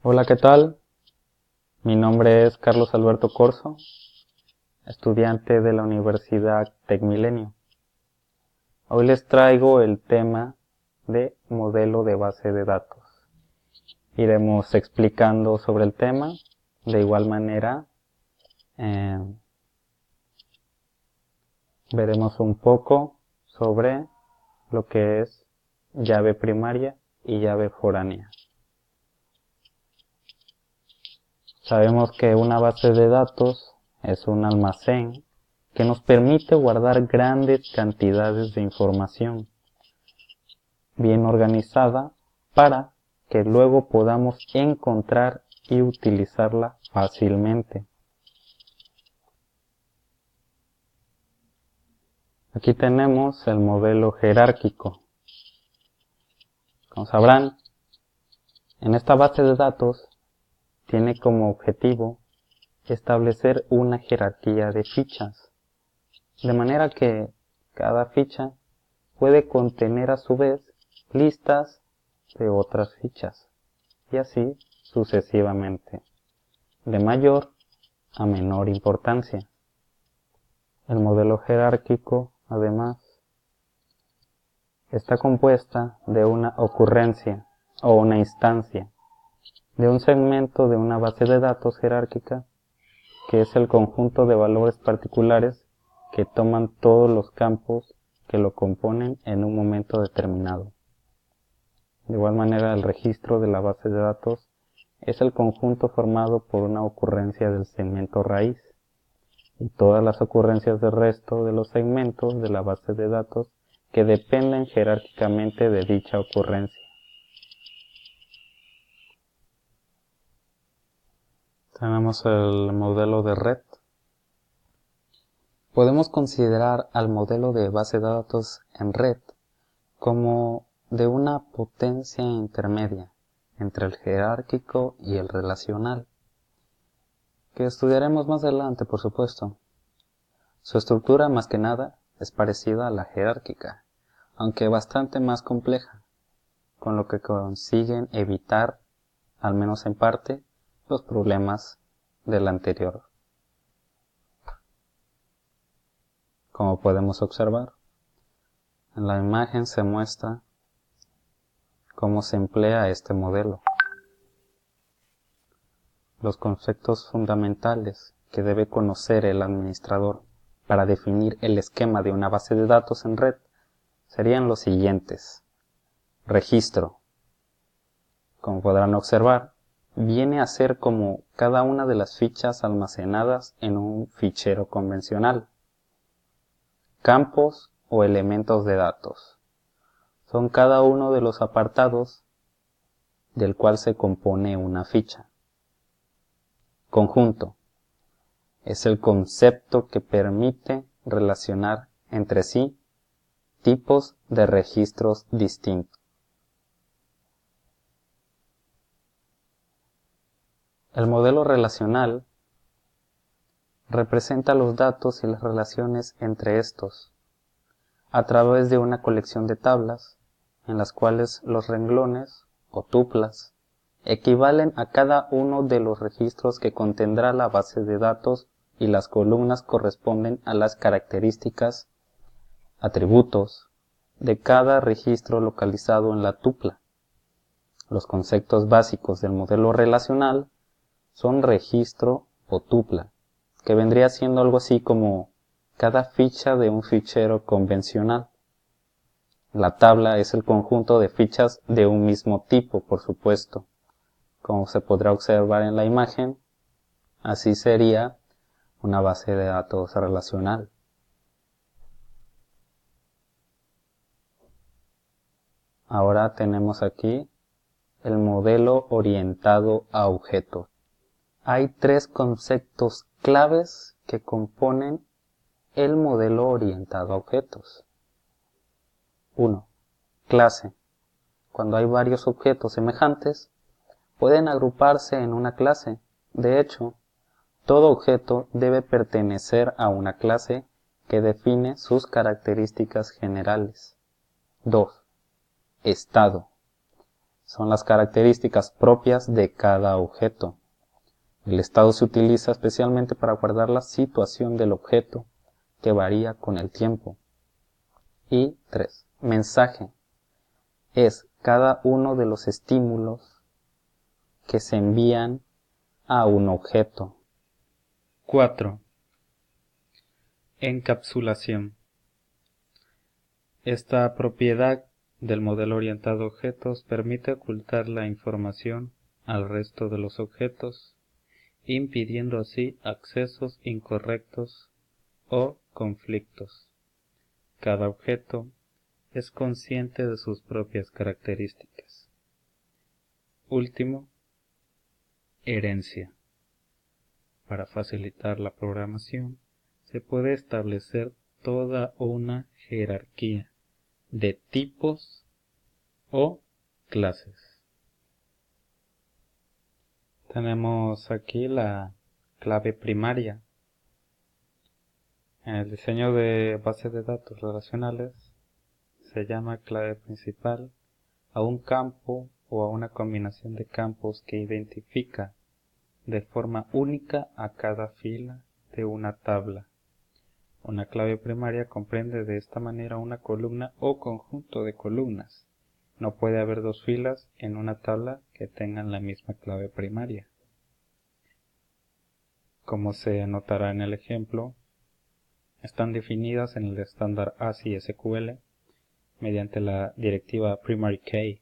Hola, ¿qué tal? Mi nombre es Carlos Alberto Corzo, estudiante de la Universidad Tecmilenio. Hoy les traigo el tema de modelo de base de datos. Iremos explicando sobre el tema. De igual manera, veremos un poco sobre lo que es llave primaria y llave foránea. Sabemos que una base de datos es un almacén que nos permite guardar grandes cantidades de información bien organizada para que luego podamos encontrar y utilizarla fácilmente. Aquí tenemos el modelo jerárquico. Como sabrán, en esta base de datos tiene como objetivo establecer una jerarquía de fichas, de manera que cada ficha puede contener a su vez listas de otras fichas, y así sucesivamente, de mayor a menor importancia. El modelo jerárquico, además, está compuesta de una ocurrencia o una instancia, de un segmento de una base de datos jerárquica, que es el conjunto de valores particulares que toman todos los campos que lo componen en un momento determinado. De igual manera, el registro de la base de datos es el conjunto formado por una ocurrencia del segmento raíz y todas las ocurrencias del resto de los segmentos de la base de datos que dependen jerárquicamente de dicha ocurrencia. Tenemos el modelo de red. Podemos considerar al modelo de base de datos en red como de una potencia intermedia entre el jerárquico y el relacional, que estudiaremos más adelante, por supuesto. Su estructura, más que nada, es parecida a la jerárquica, aunque bastante más compleja, con lo que consiguen evitar, al menos en parte, los problemas del anterior. Como podemos observar, en la imagen se muestra cómo se emplea este modelo. Los conceptos fundamentales que debe conocer el administrador para definir el esquema de una base de datos en red serían los siguientes. Registro. Como podrán observar, viene a ser como cada una de las fichas almacenadas en un fichero convencional. Campos o elementos de datos. Son cada uno de los apartados del cual se compone una ficha. Conjunto. Es el concepto que permite relacionar entre sí tipos de registros distintos. El modelo relacional representa los datos y las relaciones entre estos a través de una colección de tablas en las cuales los renglones o tuplas equivalen a cada uno de los registros que contendrá la base de datos y las columnas corresponden a las características, atributos de cada registro localizado en la tupla. Los conceptos básicos del modelo relacional son registro o tupla, que vendría siendo algo así como cada ficha de un fichero convencional. La tabla es el conjunto de fichas de un mismo tipo, por supuesto. Como se podrá observar en la imagen, así sería una base de datos relacional. Ahora tenemos aquí el modelo orientado a objetos. Hay tres conceptos claves que componen el modelo orientado a objetos. 1. Clase. Cuando hay varios objetos semejantes, pueden agruparse en una clase. De hecho, todo objeto debe pertenecer a una clase que define sus características generales. 2. Estado. son las características propias de cada objeto. El estado se utiliza especialmente para guardar la situación del objeto, que varía con el tiempo. Y 3. Mensaje. Es cada uno de los estímulos que se envían a un objeto. 4. Encapsulación. Esta propiedad del modelo orientado a objetos permite ocultar la información al resto de los objetos, impidiendo así accesos incorrectos o conflictos. Cada objeto es consciente de sus propias características. Último, herencia. Para facilitar la programación, se puede establecer toda una jerarquía de tipos o clases. Tenemos aquí la clave primaria. En el diseño de bases de datos relacionales se llama clave principal a un campo o a una combinación de campos que identifica de forma única a cada fila de una tabla. Una clave primaria comprende de esta manera una columna o conjunto de columnas. No puede haber dos filas en una tabla que tengan la misma clave primaria. Como se notará en el ejemplo, están definidas en el estándar ASCII SQL mediante la directiva primary key.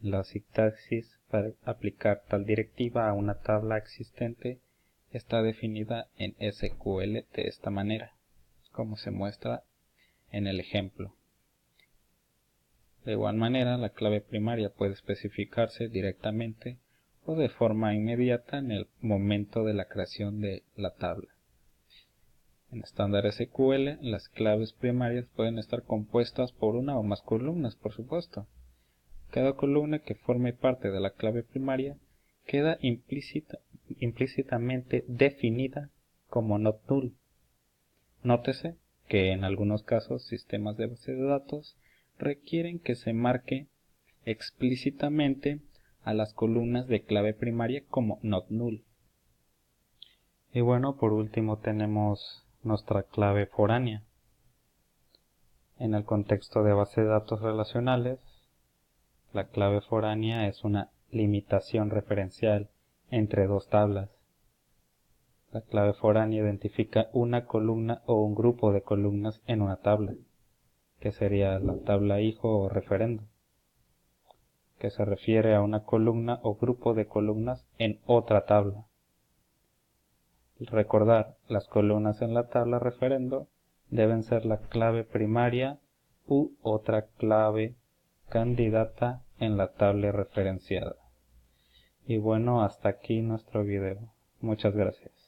La sintaxis para aplicar tal directiva a una tabla existente está definida en SQL de esta manera, como se muestra en el ejemplo. De igual manera, la clave primaria puede especificarse directamente o de forma inmediata en el momento de la creación de la tabla. En estándar SQL, las claves primarias pueden estar compuestas por una o más columnas, por supuesto. Cada columna que forme parte de la clave primaria queda implícitamente definida como not null. Nótese que en algunos casos sistemas de base de datos requieren que se marque explícitamente a las columnas de clave primaria como not null. Y bueno, por último tenemos nuestra clave foránea. En el contexto de base de datos relacionales, la clave foránea es una limitación referencial entre dos tablas. La clave foránea identifica una columna o un grupo de columnas en una tabla, que sería la tabla hijo o referendo, que se refiere a una columna o grupo de columnas en otra tabla. Recordar, las columnas en la tabla referendo deben ser la clave primaria u otra clave candidata en la tabla referenciada. Y bueno, hasta aquí nuestro video. Muchas gracias.